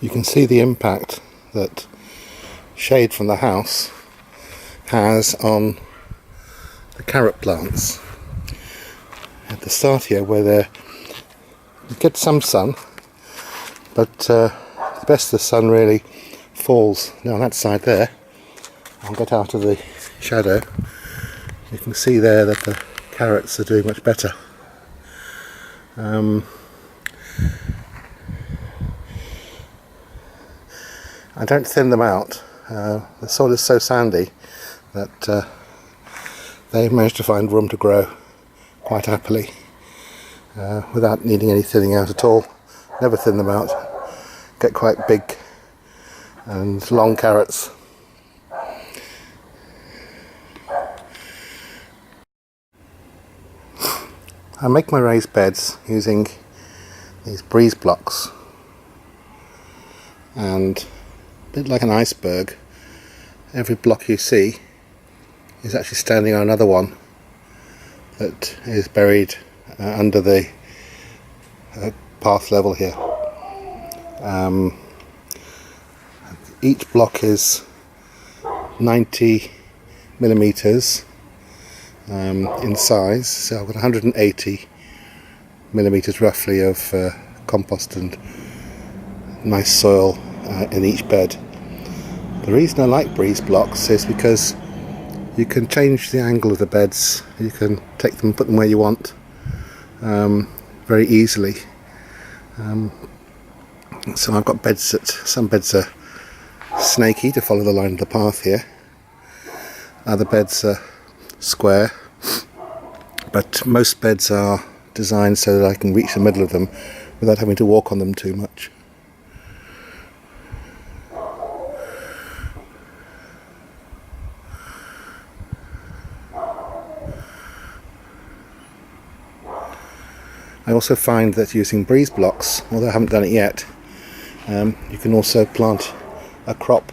you can see the impact that shade from the house has on the carrot plants. At the start here, where you get some sun, but the best of the sun really falls down that side there. I'll get out of the shadow. You can see there that the carrots are doing much better. I don't thin them out. The soil is so sandy that they've managed to find room to grow quite happily without needing any thinning out at all. Never thin them out. Get quite big and long carrots. I make my raised beds using these breeze blocks, and a bit like an iceberg, every block you see is actually standing on another one that is buried under the path level here. Each block is 90 millimeters in size, so I've got 180 millimeters roughly of compost and nice soil in each bed. The reason I like breeze blocks is because you can change the angle of the beds. You can take them and put them where you want very easily. So I've got beds that some beds are snaky to follow the line of the path here. Other beds are square, but most beds are designed so that I can reach the middle of them without having to walk on them too much. I also find that using breeze blocks, although I haven't done it yet, you can also plant a crop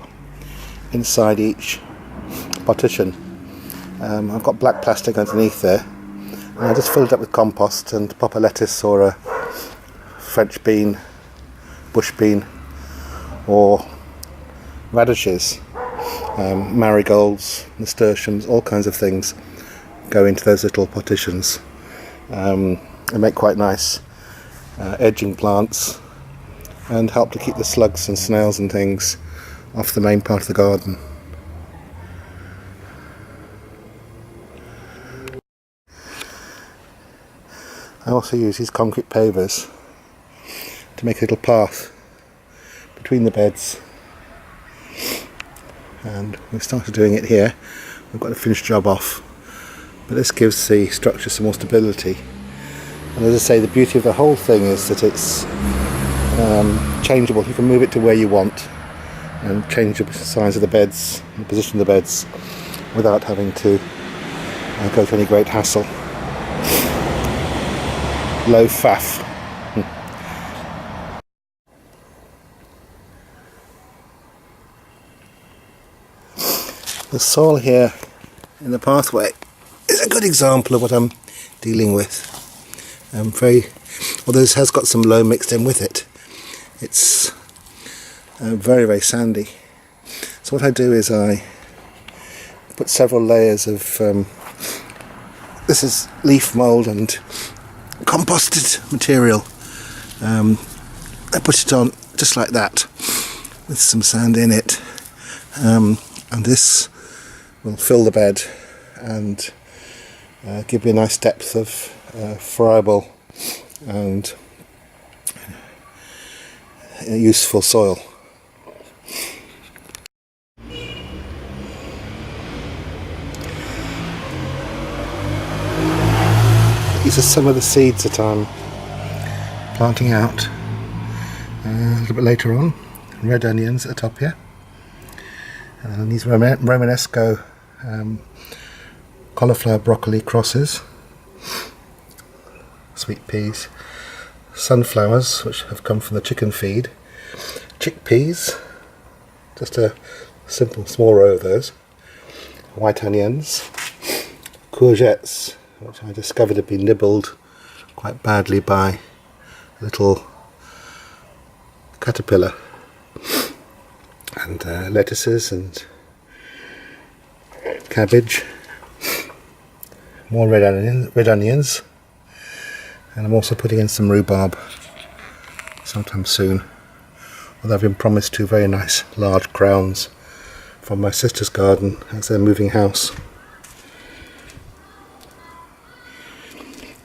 inside each partition. I've got black plastic underneath there, and I just fill it up with compost and pop a lettuce or a French bean, bush bean, or radishes, marigolds, nasturtiums, all kinds of things go into those little partitions. They make quite nice edging plants and help to keep the slugs and snails and things off the main part of the garden. I also use these concrete pavers to make a little path between the beds, and we've started doing it here. We've got a finished job off, but this gives the structure some more stability. And as I say, the beauty of the whole thing is that it's changeable. You can move it to where you want and change the size of the beds, the position of the beds, without having to go to any great hassle. Low faff. The soil here in the pathway is a good example of what I'm dealing with. Although this has got some loam mixed in with it, it's very, very sandy. So what I do is I put several layers of this is leaf mould and composted material. I put it on just like that with some sand in it, and this will fill the bed and give me a nice depth of friable and useful soil. These are some of the seeds that I'm planting out a little bit later on. Red onions at the top here, and these Romanesco cauliflower broccoli crosses, sweet peas, sunflowers which have come from the chicken feed, chickpeas, just a simple small row of those, white onions, courgettes, which I discovered had been nibbled quite badly by a little caterpillar and lettuces and cabbage, more red onions, and I'm also putting in some rhubarb sometime soon, although I've been promised 2 very nice large crowns from my sister's garden as they're moving house.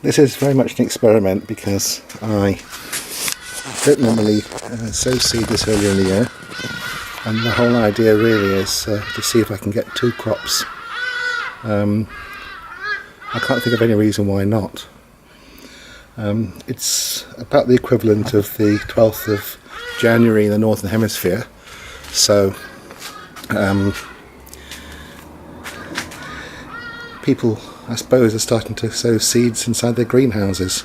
This is very much an experiment because I don't normally sow seed this early in the year, and the whole idea really is to see if I can get 2 crops. I can't think of any reason why not. It's about the equivalent of the 12th of January in the Northern Hemisphere, so people, I suppose, are starting to sow seeds inside their greenhouses.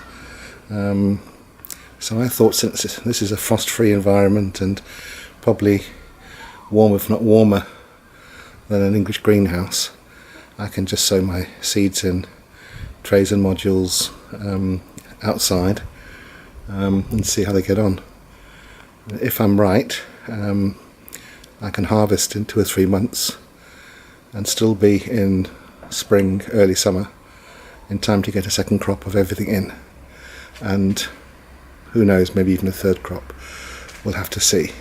So I thought, since this is a frost-free environment and probably warm, if not warmer, than an English greenhouse, I can just sow my seeds in trays and modules outside and see how they get on. If I'm right, I can harvest in 2 or 3 months and still be in spring, early summer, in time to get a second crop of everything in, and who knows, maybe even a third crop. We'll have to see.